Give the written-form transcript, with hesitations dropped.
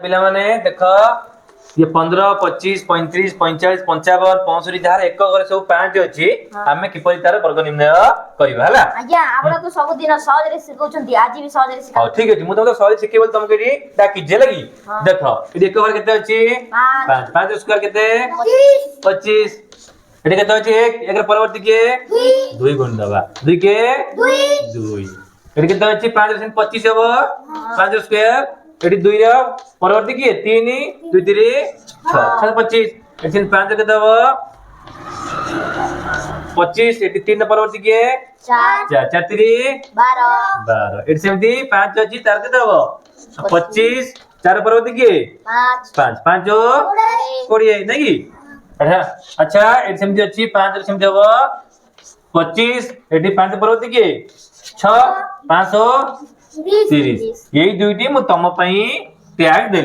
पिला माने देख ये 15 25 35 45 55 65 जार एक घर सब 5 अछि हमें किपरि तार वर्ग निर्णय करबा हला आज्ञा आपण तो सब दिन सहज रे सिखौछंती आज भी सहज रे सिखा हां ठीक अछि मु तो सहज सिखे बोल तुमके री डाकी जे लगी देखो ये एक घर केते अछि 5 5 स्क्वायर केते 25 एटे केते अछि 1 एकर परवर्ती के 2 गुण दबा 2 के 2 एटे केते अछि 5 से 25 हबो 5 स्क्वायर एटी 2 रे परवर्ती की 3 2 3 6 25 एटी 5 के दबो 25 एटी 3 परवर्ती की 4 4 3 12 एटी सेमती 5 अछि 4 के दबो 25 4 परवर्ती की 5 5 20 नहीं अच्छा एटी सेमती अछि 5 सेमती हबो 25 एटी 5 परवर्ती की 6 530 यही दुईटी मु तम पई त्याग दे